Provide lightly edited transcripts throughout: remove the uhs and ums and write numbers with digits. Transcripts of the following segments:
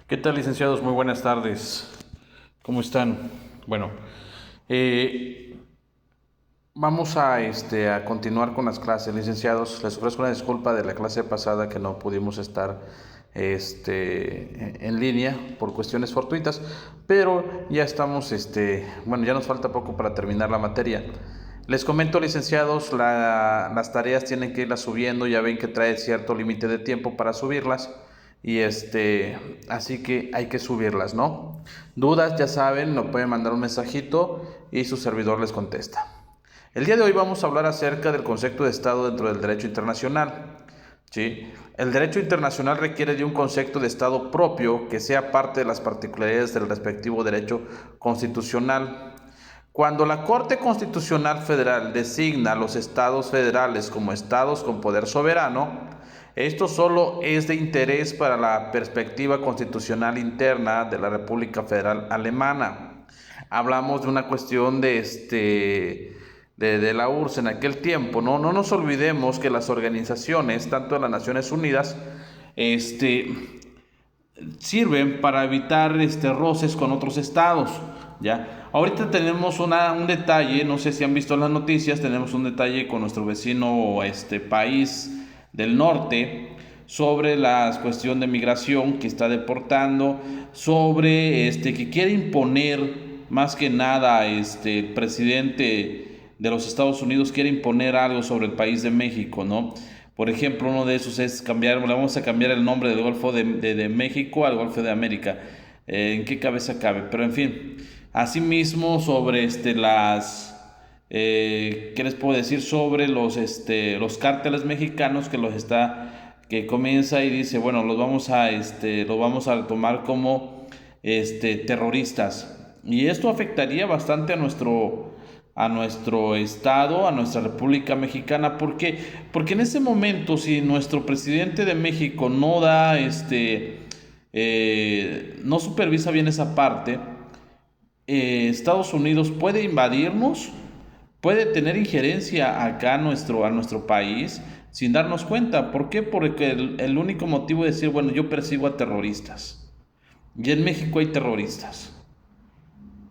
¿Qué tal, licenciados? Muy buenas tardes. ¿Cómo están? Bueno, eh, vamos a continuar con las clases, licenciados. Les ofrezco una disculpa de la clase pasada que no pudimos estar en línea por cuestiones fortuitas, pero ya estamos, bueno, ya nos falta poco para terminar la materia. Les comento, licenciados, las tareas tienen que irlas subiendo, ya ven que trae cierto límite de tiempo para subirlas y así que hay que subirlas, ¿no? Dudas, ya saben, nos pueden mandar un mensajito y su servidor les contesta. El día de hoy vamos a hablar acerca del concepto de Estado dentro del derecho internacional. ¿Sí? El derecho internacional requiere de un concepto de Estado propio que sea parte de las particularidades del respectivo derecho constitucional. Cuando la Corte Constitucional Federal designa a los estados federales como estados con poder soberano, esto solo es de interés para la perspectiva constitucional interna de la República Federal Alemana. Hablamos de una cuestión de la URSS en aquel tiempo, ¿no? No nos olvidemos que las organizaciones, tanto de las Naciones Unidas, sirven para evitar roces con otros estados, ¿ya? Ahorita tenemos un detalle, no sé si han visto las noticias, tenemos un detalle con nuestro vecino país del norte sobre la cuestión de migración que está deportando, sobre que quiere imponer más que nada el presidente de los Estados Unidos quiere imponer algo sobre el país de México, ¿no? Por ejemplo, uno de esos es le vamos a cambiar el nombre del Golfo de México al Golfo de América. ¿En qué cabeza cabe? Pero en fin, asimismo sobre ¿qué les puedo decir? Sobre los cárteles mexicanos que comienza y dice, bueno, los vamos a tomar como terroristas. Y esto afectaría bastante a nuestro estado, a nuestra República Mexicana. ¿Por qué? Porque en ese momento, si nuestro presidente de México no da, no supervisa bien esa parte, Estados Unidos puede invadirnos, puede tener injerencia acá a nuestro país sin darnos cuenta. ¿Por qué? Porque el único motivo es decir, bueno, yo persigo a terroristas. Y en México hay terroristas.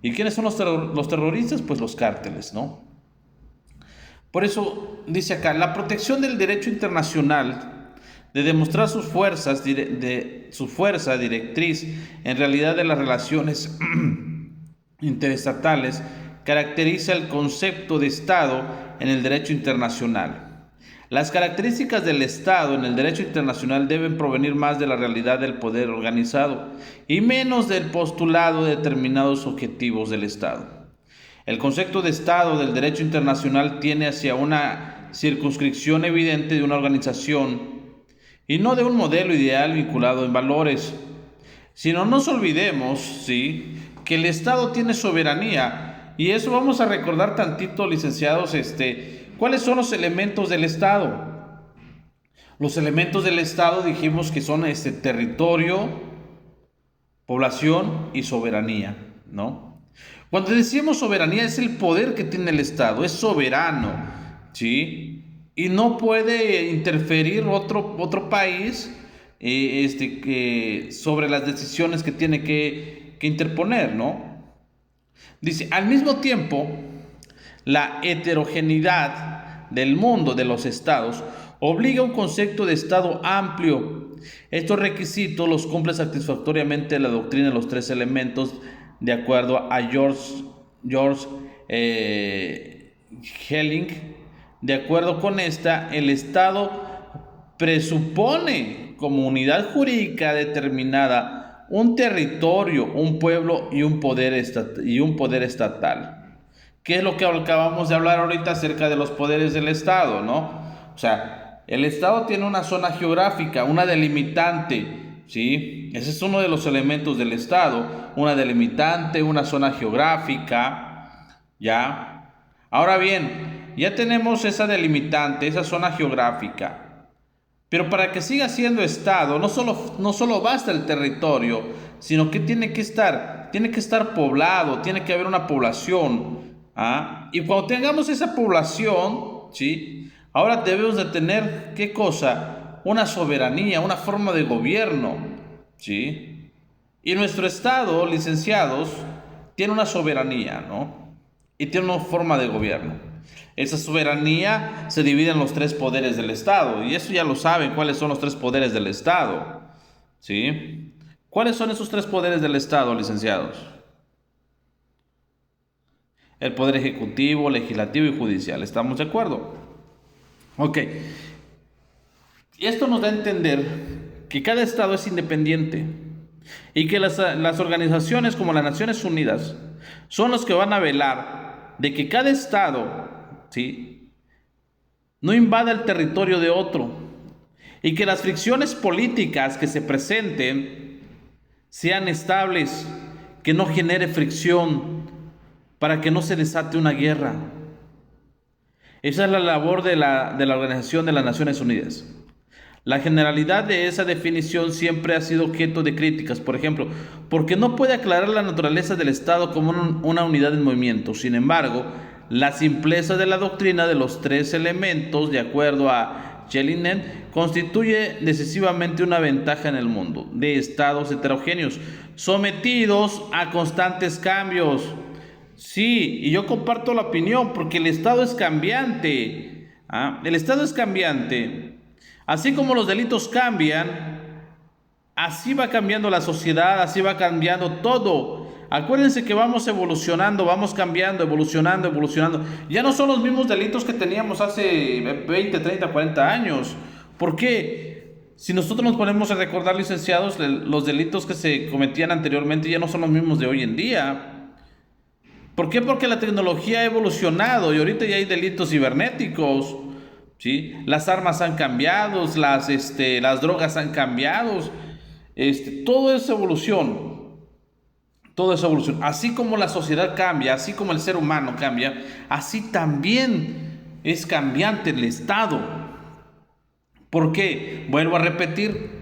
¿Y quiénes son los terroristas? Pues los cárteles, ¿no? Por eso dice acá, la protección del derecho internacional de demostrar sus fuerzas, su fuerza directriz en realidad de las relaciones interestatales caracteriza el concepto de Estado en el derecho internacional. Las características del Estado en el derecho internacional deben provenir más de la realidad del poder organizado y menos del postulado de determinados objetivos del Estado. El concepto de Estado del derecho internacional tiene hacia una circunscripción evidente de una organización y no de un modelo ideal vinculado en valores. Si no nos olvidemos, ¿sí?, que el Estado tiene soberanía, y eso vamos a recordar tantito, licenciados, ¿cuáles son los elementos del Estado? Los elementos del Estado dijimos que son territorio, población y soberanía, ¿no? Cuando decimos soberanía es el poder que tiene el Estado, es soberano, ¿sí? Y no puede interferir otro país sobre las decisiones que tiene que interponer, ¿no? Dice, al mismo tiempo, la heterogeneidad del mundo de los estados obliga a un concepto de Estado amplio. Estos requisitos los cumple satisfactoriamente la doctrina de los tres elementos, de acuerdo a George Helling. De acuerdo con esta, el Estado presupone como unidad jurídica determinada un territorio, un pueblo y un poder estatal. ¿Qué es lo que acabamos de hablar ahorita acerca de los poderes del Estado, no? O sea, el Estado tiene una zona geográfica, una delimitante, ¿sí? Ese es uno de los elementos del Estado, una delimitante, una zona geográfica, ¿ya? Ahora bien, ya tenemos esa delimitante, esa zona geográfica. Pero para que siga siendo Estado, no solo basta el territorio, sino que tiene que estar poblado, tiene que haber una población. ¿Ah? Y cuando tengamos esa población, ¿sí?, ahora debemos de tener, ¿qué cosa? Una soberanía, una forma de gobierno, ¿sí? Y nuestro Estado, licenciados, tiene una soberanía, ¿no? Y tiene una forma de gobierno. Esa soberanía se divide en los tres poderes del Estado. Y eso ya lo saben, cuáles son los tres poderes del Estado. ¿Sí? ¿Cuáles son esos tres poderes del Estado, licenciados? El poder ejecutivo, legislativo y judicial. ¿Estamos de acuerdo? Ok. Y esto nos da a entender que cada Estado es independiente y que las organizaciones como las Naciones Unidas son los que van a velar de que cada Estado, ¿sí?, no invada el territorio de otro y que las fricciones políticas que se presenten sean estables, que no genere fricción para que no se desate una guerra. Esa es la labor de la Organización de las Naciones Unidas. La generalidad de esa definición siempre ha sido objeto de críticas, por ejemplo, porque no puede aclarar la naturaleza del Estado como una unidad en movimiento. Sin embargo, la simpleza de la doctrina de los tres elementos, de acuerdo a Jelinek, constituye decisivamente una ventaja en el mundo de estados heterogéneos, sometidos a constantes cambios. Sí, y yo comparto la opinión, porque el Estado es cambiante. El Estado es cambiante. Así como los delitos cambian, así va cambiando la sociedad, así va cambiando todo. Acuérdense que vamos evolucionando, vamos cambiando, evolucionando. Ya no son los mismos delitos que teníamos hace 20, 30, 40 años. ¿Por qué? Si nosotros nos ponemos a recordar, licenciados, los delitos que se cometían anteriormente ya no son los mismos de hoy en día. ¿Por qué? Porque la tecnología ha evolucionado y ahorita ya hay delitos cibernéticos, ¿sí? Las armas han cambiado, las drogas han cambiado, todo es evolución. Todo es evolución. Así como la sociedad cambia, así como el ser humano cambia, así también es cambiante el Estado. ¿Por qué? Vuelvo a repetir,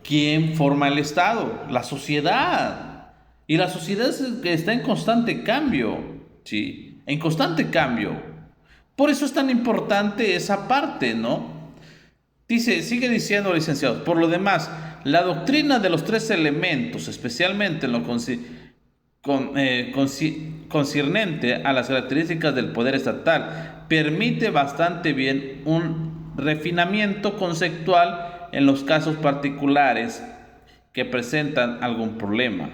¿quién forma el Estado? La sociedad. Y la sociedad está en constante cambio, ¿sí? En constante cambio. Por eso es tan importante esa parte, ¿no? Sigue diciendo, licenciados, por lo demás, la doctrina de los tres elementos, especialmente en lo concernente a las características del poder estatal, permite bastante bien un refinamiento conceptual en los casos particulares que presentan algún problema.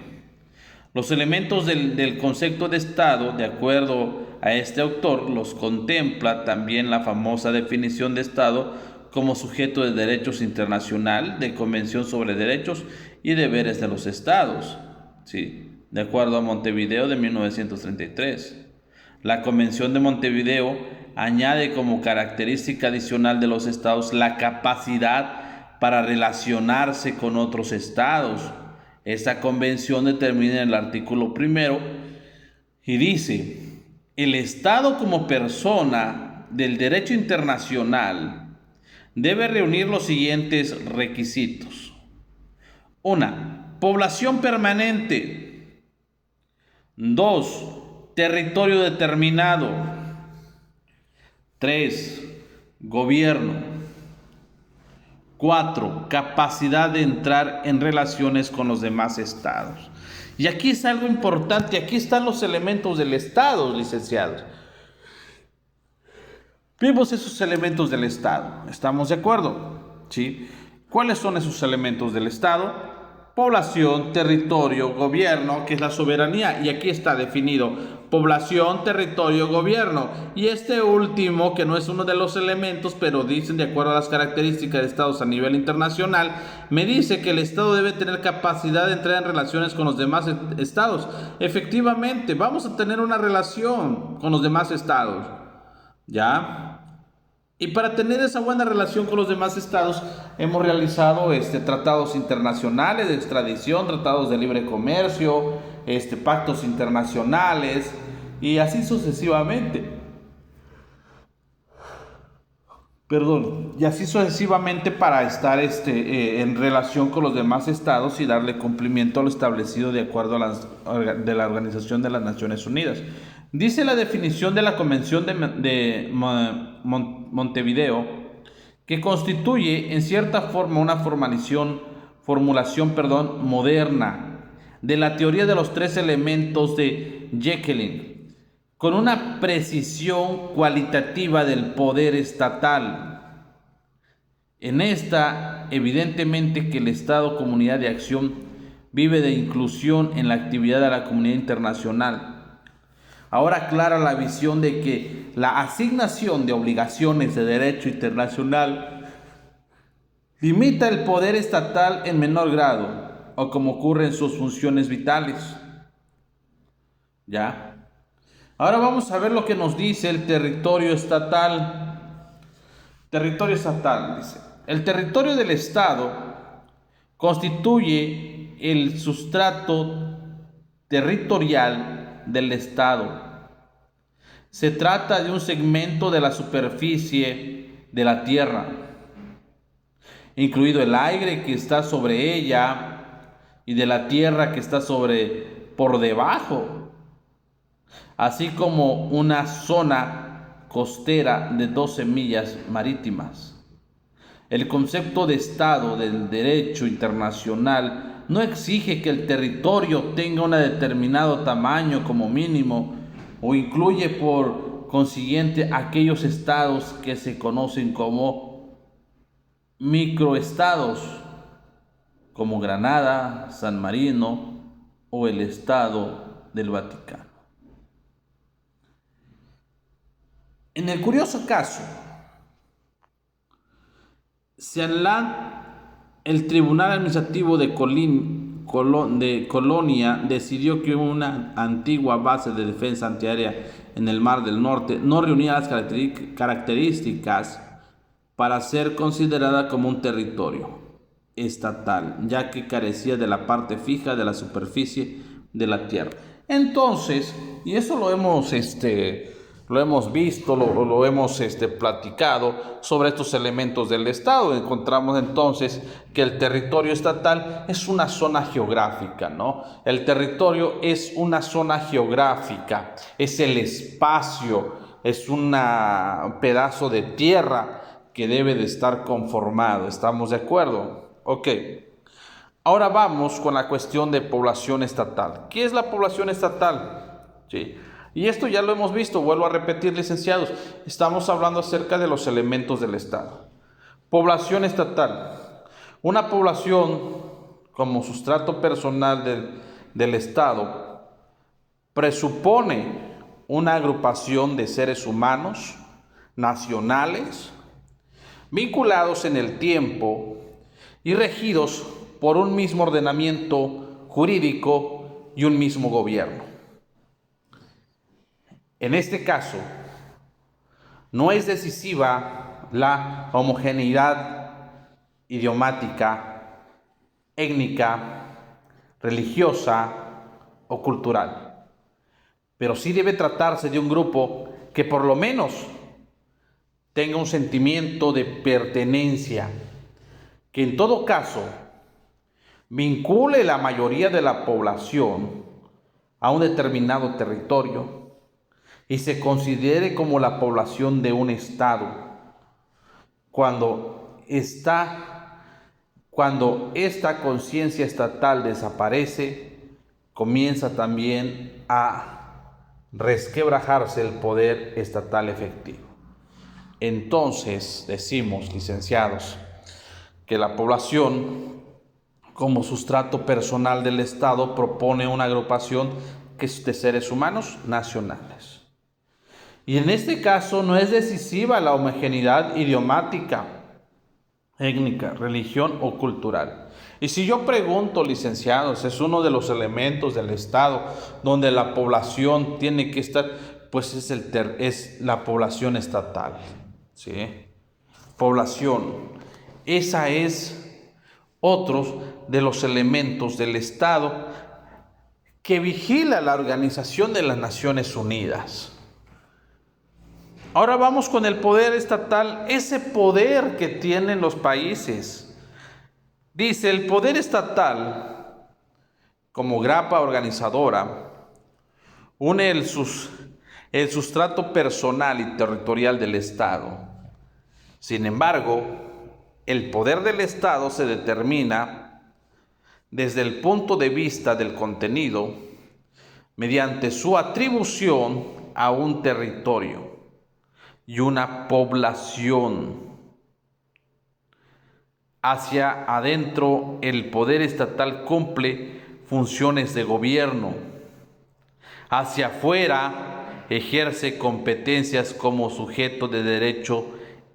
Los elementos del concepto de Estado, de acuerdo a este autor, los contempla también la famosa definición de Estado como sujeto de derechos internacional, de Convención sobre Derechos y Deberes de los Estados, ¿sí?, de acuerdo a Montevideo de 1933. La Convención de Montevideo añade como característica adicional de los Estados la capacidad para relacionarse con otros Estados. Esta convención determina en el artículo 1 y dice: el Estado como persona del derecho internacional debe reunir los siguientes requisitos. 1. Población permanente. 2. Territorio determinado. 3. Gobierno. 4. Capacidad de entrar en relaciones con los demás estados. Y aquí es algo importante, aquí están los elementos del Estado, licenciados. Vimos esos elementos del Estado, ¿estamos de acuerdo? ¿Sí? ¿Cuáles son esos elementos del Estado? Población, territorio, gobierno, que es la soberanía, y aquí está definido: población, territorio, gobierno. Y este último, que no es uno de los elementos, pero dicen de acuerdo a las características de estados a nivel internacional, me dice que el Estado debe tener capacidad de entrar en relaciones con los demás estados. Efectivamente, vamos a tener una relación con los demás estados, ¿ya? Y para tener esa buena relación con los demás estados, hemos realizado tratados internacionales de extradición, tratados de libre comercio, pactos internacionales y así sucesivamente. Y así sucesivamente para estar en relación con los demás estados y darle cumplimiento a lo establecido de acuerdo a de la Organización de las Naciones Unidas. Dice la definición de la Convención de Montevideo que constituye en cierta forma una formulación moderna, de la teoría de los tres elementos de Jekyll, con una precisión cualitativa del poder estatal. En esta, evidentemente que el Estado, comunidad de acción, vive de inclusión en la actividad de la comunidad internacional. Ahora aclara la visión de que la asignación de obligaciones de derecho internacional limita el poder estatal en menor grado, o como ocurre en sus funciones vitales. ¿Ya? Ahora vamos a ver lo que nos dice el territorio estatal. Territorio estatal, dice. El territorio del Estado constituye el sustrato territorial del Estado. Se trata de un segmento de la superficie de la tierra, incluido el aire que está sobre ella y de la tierra que está por debajo, así como una zona costera de 12 millas marítimas. El concepto de Estado del derecho internacional no exige que el territorio tenga un determinado tamaño como mínimo, o incluye por consiguiente aquellos estados que se conocen como microestados, como Granada, San Marino o el Estado del Vaticano. En el curioso caso, el Tribunal Administrativo de Colonia decidió que una antigua base de defensa antiaérea en el Mar del Norte no reunía las características para ser considerada como un territorio estatal, ya que carecía de la parte fija de la superficie de la tierra. Entonces, y eso lo hemos visto, lo hemos platicado sobre estos elementos del Estado. Encontramos entonces que el territorio estatal es una zona geográfica, ¿no? El territorio es una zona geográfica, es el espacio, es un pedazo de tierra que debe de estar conformado. ¿Estamos de acuerdo? Ok. Ahora vamos con la cuestión de población estatal. ¿Qué es la población estatal? Sí. Y esto ya lo hemos visto, vuelvo a repetir, licenciados, estamos hablando acerca de los elementos del Estado. Población estatal. Una población como sustrato personal del Estado presupone una agrupación de seres humanos nacionales vinculados en el tiempo y regidos por un mismo ordenamiento jurídico y un mismo gobierno. En este caso, no es decisiva la homogeneidad idiomática, étnica, religiosa o cultural, pero sí debe tratarse de un grupo que por lo menos tenga un sentimiento de pertenencia, que en todo caso vincule la mayoría de la población a un determinado territorio y se considere como la población de un estado. Cuando esta conciencia estatal desaparece, comienza también a resquebrajarse el poder estatal efectivo. Entonces decimos, licenciados, que la población como sustrato personal del Estado propone una agrupación que es de seres humanos nacionales. Y en este caso no es decisiva la homogeneidad idiomática, étnica, religión o cultural. Y si yo pregunto, licenciados, es uno de los elementos del Estado donde la población tiene que estar, pues es la población estatal, ¿sí? Población. Esa es otros de los elementos del Estado que vigila la Organización de las Naciones Unidas. Ahora vamos con el poder estatal, ese poder que tienen los países. Dice, el poder estatal, como grapa organizadora, une el sustrato personal y territorial del Estado. Sin embargo, el poder del Estado se determina desde el punto de vista del contenido, mediante su atribución a un territorio y una población. Hacia adentro, el poder estatal cumple funciones de gobierno. Hacia afuera, ejerce competencias como sujeto de derecho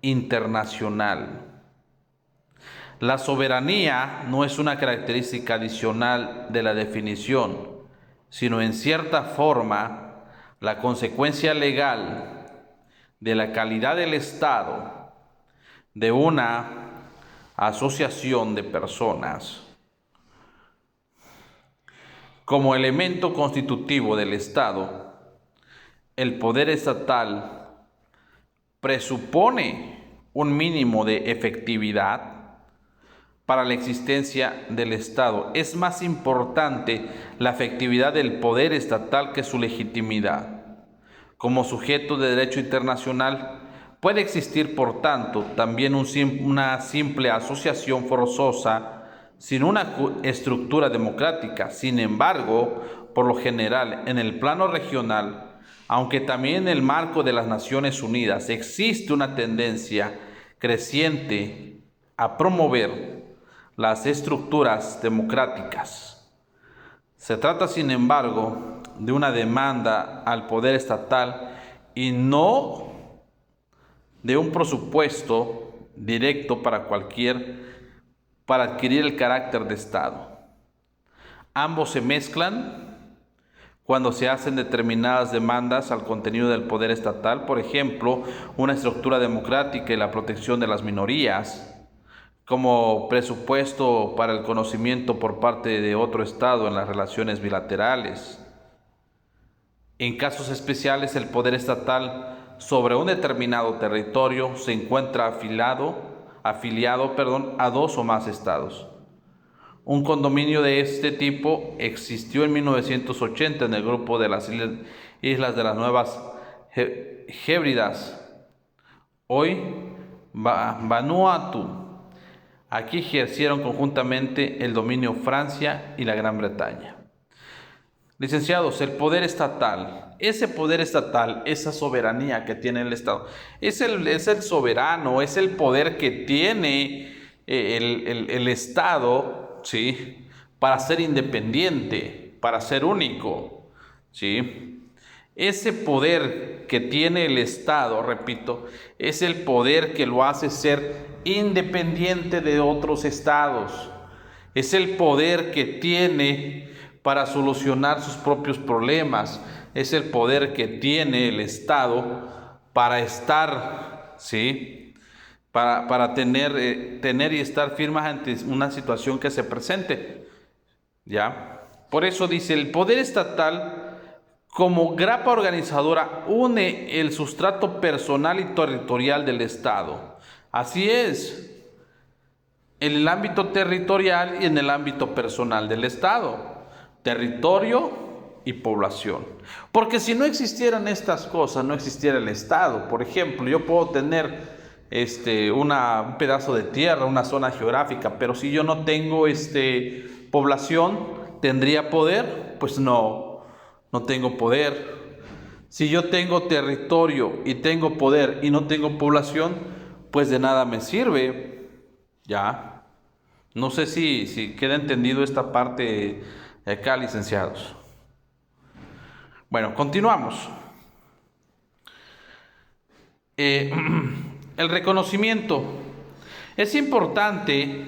internacional. La soberanía no es una característica adicional de la definición, sino en cierta forma la consecuencia legal de la calidad del Estado, de una asociación de personas. Como elemento constitutivo del Estado, el poder estatal presupone un mínimo de efectividad para la existencia del Estado. Es más importante la efectividad del poder estatal que su legitimidad. Como sujeto de derecho internacional, puede existir, por tanto, también una simple asociación forzosa sin una estructura democrática. Sin embargo, por lo general, en el plano regional, aunque también en el marco de las Naciones Unidas, existe una tendencia creciente a promover las estructuras democráticas. Se trata, sin embargo, de una demanda al poder estatal y no de un presupuesto directo para adquirir el carácter de Estado. Ambos se mezclan cuando se hacen determinadas demandas al contenido del poder estatal, por ejemplo, una estructura democrática y la protección de las minorías, como presupuesto para el conocimiento por parte de otro Estado en las relaciones bilaterales. En casos especiales, el poder estatal sobre un determinado territorio se encuentra afiliado a dos o más estados. Un condominio de este tipo existió en 1980 en el grupo de las Islas de las Nuevas Hébridas, hoy Vanuatu. Aquí ejercieron conjuntamente el dominio Francia y la Gran Bretaña. Licenciados, el poder estatal, ese poder estatal, esa soberanía que tiene el Estado, es el soberano, es el poder que tiene el Estado, ¿sí?, para ser independiente, para ser único, ¿sí? Ese poder que tiene el Estado, repito, es el poder que lo hace ser independiente de otros estados. Es el poder que tiene para solucionar sus propios problemas. Es el poder que tiene el Estado para estar, ¿sí?, para tener y estar firmes ante una situación que se presente. ¿Ya? Por eso dice, el poder estatal, como grapa organizadora, une el sustrato personal y territorial del Estado. Así es, en el ámbito territorial y en el ámbito personal del Estado. Territorio y población. Porque si no existieran estas cosas, no existiera el Estado. Por ejemplo, yo puedo tener un pedazo de tierra, una zona geográfica, pero si yo no tengo población, ¿tendría poder? Pues no tengo poder. Si yo tengo territorio y tengo poder y no tengo población, pues de nada me sirve. Ya. No sé si queda entendido esta parte de acá, licenciados. Bueno, continuamos. El reconocimiento. Es importante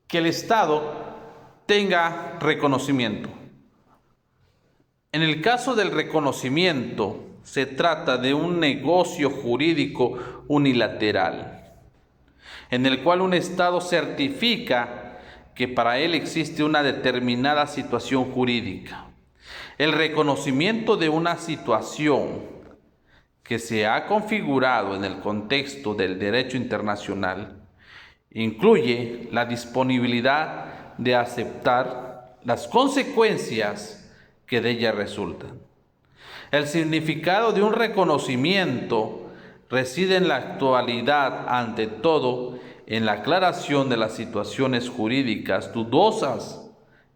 que el Estado tenga reconocimiento. En el caso del reconocimiento, se trata de un negocio jurídico unilateral, en el cual un Estado certifica que para él existe una determinada situación jurídica. El reconocimiento de una situación que se ha configurado en el contexto del derecho internacional incluye la disponibilidad de aceptar las consecuencias que de ella resultan. El significado de un reconocimiento reside en la actualidad, ante todo, en la aclaración de las situaciones jurídicas dudosas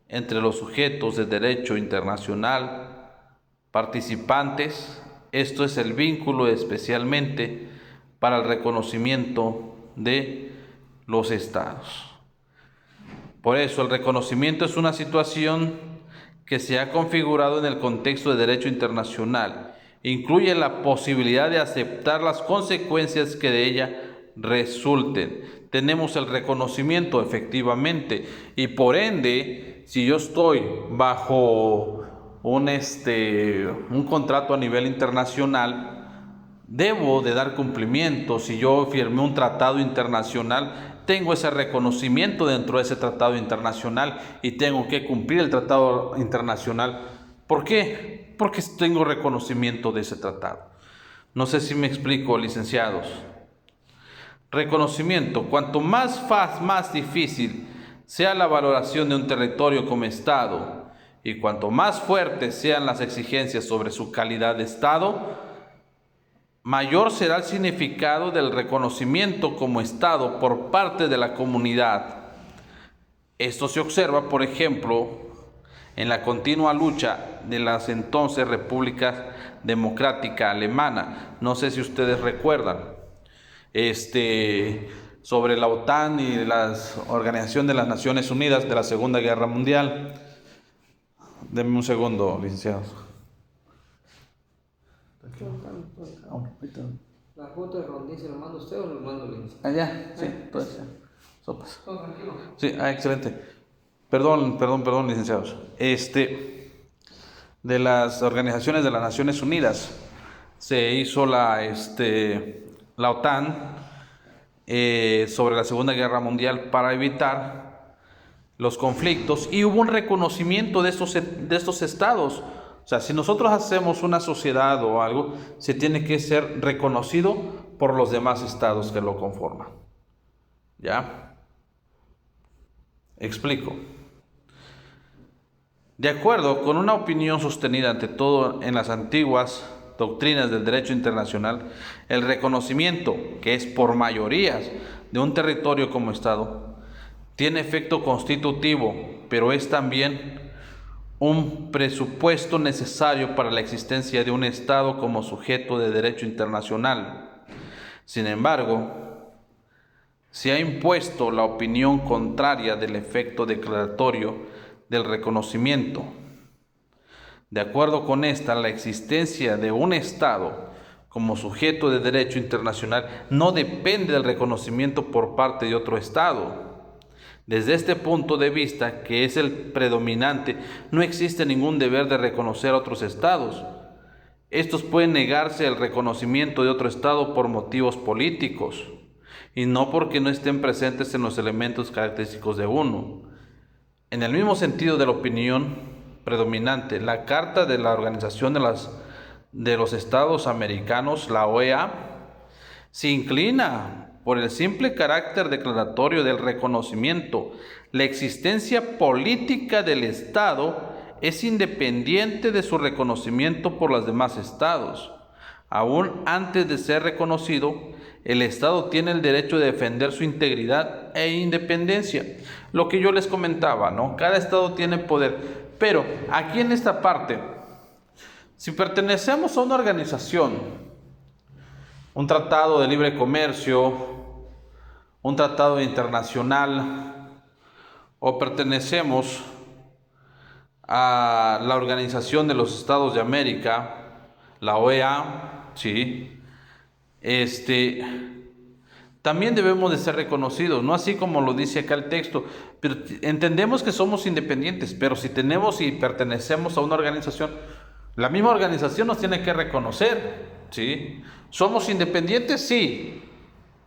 entre los sujetos de derecho internacional participantes. Esto es el vínculo especialmente para el reconocimiento de los estados. Por eso el reconocimiento es una situación que se ha configurado en el contexto de derecho internacional. Incluye la posibilidad de aceptar las consecuencias que de ella resulten. Tenemos el reconocimiento efectivamente, y por ende, si yo estoy bajo un contrato a nivel internacional, debo de dar cumplimiento. Si yo firmé un tratado internacional, tengo ese reconocimiento dentro de ese tratado internacional y tengo que cumplir el tratado internacional. ¿Por qué? Porque tengo reconocimiento de ese tratado. No sé si me explico, licenciados. Reconocimiento. Cuanto más difícil sea la valoración de un territorio como Estado y cuanto más fuertes sean las exigencias sobre su calidad de Estado, mayor será el significado del reconocimiento como Estado por parte de la comunidad. Esto se observa, por ejemplo, en la continua lucha de las entonces repúblicas democrática alemana. No sé si ustedes recuerdan, sobre la OTAN y la Organización de las Naciones Unidas de la Segunda Guerra Mundial. Denme un segundo, licenciados. La foto de Rondín, ¿se lo manda usted o lo mando el licenciado? Allá, sí, pues sopas. Todo tranquilo. Sí, excelente. Perdón, licenciados. De las organizaciones de las Naciones Unidas se hizo la OTAN sobre la Segunda Guerra Mundial para evitar los conflictos, y hubo un reconocimiento de estos estados. O sea, si nosotros hacemos una sociedad o algo, se tiene que ser reconocido por los demás estados que lo conforman. ¿Ya? Explico. De acuerdo con una opinión sostenida ante todo en las antiguas doctrinas del derecho internacional, el reconocimiento, que es por mayorías, de un territorio como Estado, tiene efecto constitutivo, pero es también un presupuesto necesario para la existencia de un Estado como sujeto de derecho internacional. Sin embargo, se ha impuesto la opinión contraria del efecto declaratorio del reconocimiento. De acuerdo con esta, la existencia de un Estado como sujeto de derecho internacional no depende del reconocimiento por parte de otro Estado. Desde este punto de vista, que es el predominante, no existe ningún deber de reconocer a otros estados. Estos pueden negarse el reconocimiento de otro estado por motivos políticos y no porque no estén presentes en los elementos característicos de uno. En el mismo sentido de la opinión predominante, la Carta de la Organización de los Estados Americanos, la OEA, se inclina por el simple carácter declaratorio del reconocimiento. La existencia política del Estado es independiente de su reconocimiento por los demás estados. Aún antes de ser reconocido, el Estado tiene el derecho de defender su integridad e independencia. Lo que yo les comentaba, ¿no? Cada Estado tiene poder. Pero aquí en esta parte, si pertenecemos a una organización, un tratado de libre comercio, un tratado internacional, o pertenecemos a la Organización de los Estados de América, la OEA, sí, también debemos de ser reconocidos, no así como lo dice acá el texto, pero entendemos que somos independientes, pero si tenemos y pertenecemos a una organización, la misma organización nos tiene que reconocer, ¿sí? ¿Somos independientes? Sí,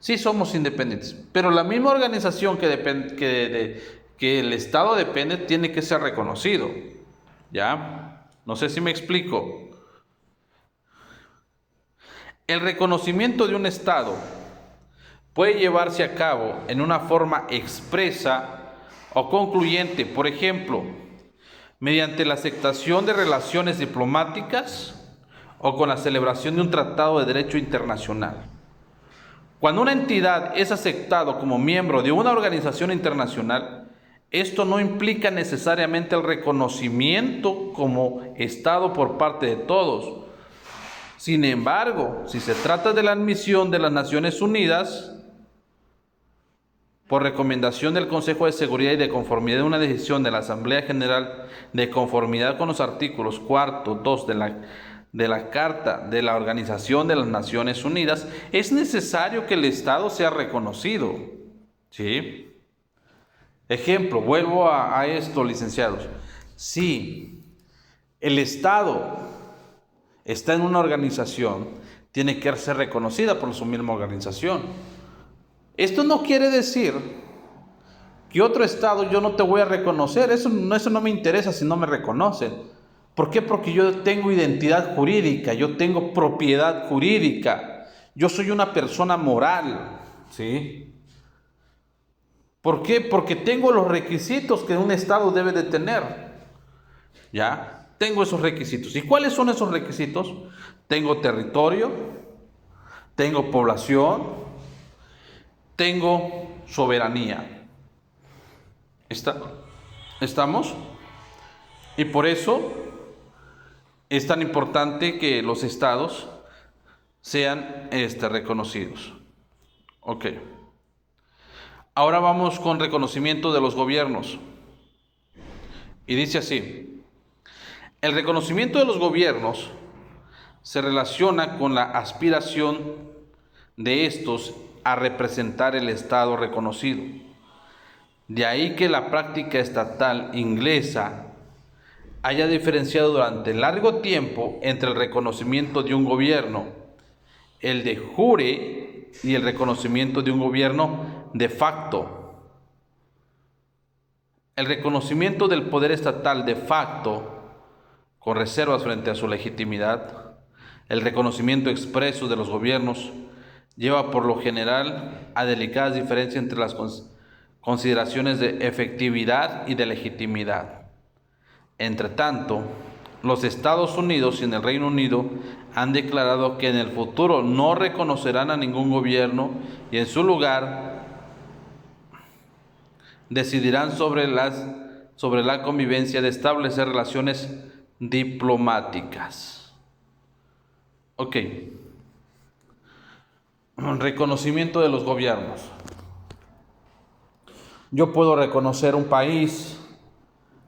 sí somos independientes, pero la misma organización que el Estado depende tiene que ser reconocido, ¿ya? No sé si me explico. El reconocimiento de un Estado puede llevarse a cabo en una forma expresa o concluyente, por ejemplo, mediante la aceptación de relaciones diplomáticas o con la celebración de un tratado de derecho internacional. Cuando una entidad es aceptada como miembro de una organización internacional, esto no implica necesariamente el reconocimiento como Estado por parte de todos. Sin embargo, si se trata de la admisión de las Naciones Unidas, por recomendación del Consejo de Seguridad y de conformidad de una decisión de la Asamblea General de conformidad con los artículos 4, 2 de la Carta de la Organización de las Naciones Unidas, es necesario que el Estado sea reconocido. ¿Sí? Ejemplo, vuelvo a esto, licenciados. Si el Estado está en una organización, tiene que ser reconocida por su misma organización. Esto no quiere decir que otro Estado yo no te voy a reconocer. Eso no me interesa si no me reconocen. ¿Por qué? Porque yo tengo identidad jurídica, yo tengo propiedad jurídica, yo soy una persona moral, ¿sí? ¿Por qué? Porque tengo los requisitos que un Estado debe de tener, ¿ya? Tengo esos requisitos. ¿Y cuáles son esos requisitos? Tengo territorio, tengo población, tengo soberanía. ¿Estamos? Y por eso es tan importante que los estados sean reconocidos. Ok. Ahora vamos con reconocimiento de los gobiernos. Y dice así: el reconocimiento de los gobiernos se relaciona con la aspiración de estos a representar el Estado reconocido. De ahí que la práctica estatal inglesa haya diferenciado durante largo tiempo entre el reconocimiento de un gobierno, el de jure, y el reconocimiento de un gobierno de facto. El reconocimiento del poder estatal de facto, con reservas frente a su legitimidad, el reconocimiento expreso de los gobiernos, lleva por lo general a delicadas diferencias entre las consideraciones de efectividad y de legitimidad. Entre tanto, los Estados Unidos y en el Reino Unido han declarado que en el futuro no reconocerán a ningún gobierno y en su lugar decidirán sobre la convivencia de establecer relaciones diplomáticas. Ok. Reconocimiento de los gobiernos. Yo puedo reconocer un país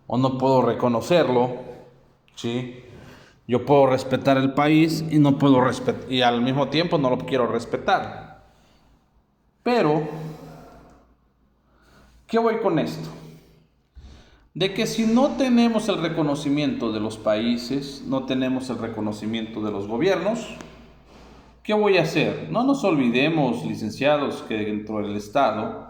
o no puedo reconocerlo, ¿sí? Yo puedo respetar el país y no puedo y al mismo tiempo no lo quiero respetar. Pero, ¿qué voy con esto? De que si no tenemos el reconocimiento de los países, no tenemos el reconocimiento de los gobiernos, ¿qué voy a hacer? No nos olvidemos, licenciados, que dentro del Estado,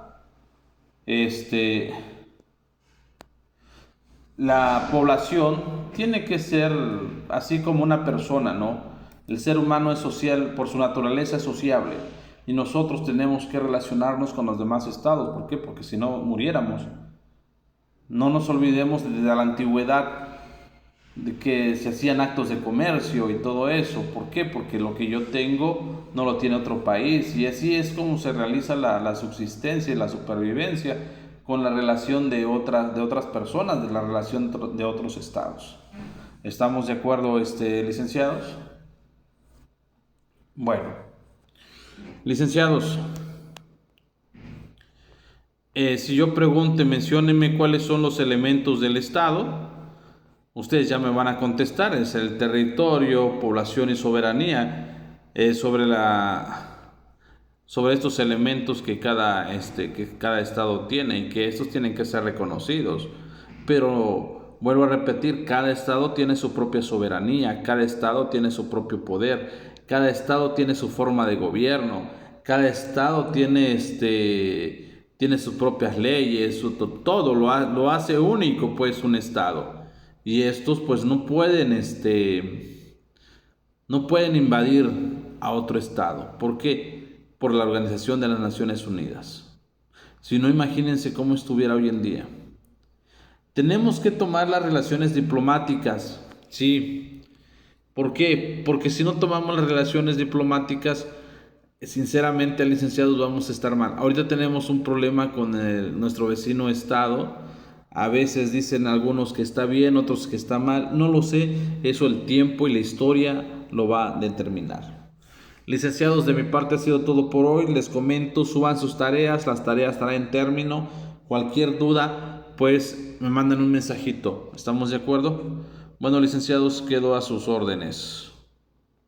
la población tiene que ser así como una persona, ¿no? El ser humano es social, por su naturaleza es sociable, y nosotros tenemos que relacionarnos con los demás estados. ¿Por qué? Porque si no muriéramos. No nos olvidemos desde la antigüedad de que se hacían actos de comercio y todo eso. ¿Por qué? Porque lo que yo tengo no lo tiene otro país, y así es como se realiza la subsistencia y la supervivencia con la relación de otras personas, de la relación de otros estados. ¿Estamos de acuerdo, licenciados? Bueno, licenciados, si yo pregunte, menciónenme cuáles son los elementos del Estado, ustedes ya me van a contestar. Es el territorio, población y soberanía. Sobre estos elementos que cada estado tiene, y que estos tienen que ser reconocidos. Pero vuelvo a repetir, cada estado tiene su propia soberanía, cada estado tiene su propio poder, cada estado tiene su forma de gobierno, cada estado tiene sus propias leyes, todo lo hace único, pues, un estado. Y estos pues no pueden invadir a otro estado. ¿Por qué? Por la Organización de las Naciones Unidas. Si no, imagínense cómo estuviera hoy en día. Tenemos que tomar las relaciones diplomáticas, sí. ¿Por qué? Porque si no tomamos las relaciones diplomáticas, sinceramente, licenciados, vamos a estar mal. Ahorita tenemos un problema con nuestro vecino estado. A veces dicen algunos que está bien, otros que está mal. No lo sé, eso el tiempo y la historia lo va a determinar. Licenciados, de mi parte ha sido todo por hoy. Les comento, suban sus tareas, las tareas estarán en término. Cualquier duda, pues me mandan un mensajito. ¿Estamos de acuerdo? Bueno, licenciados, quedo a sus órdenes.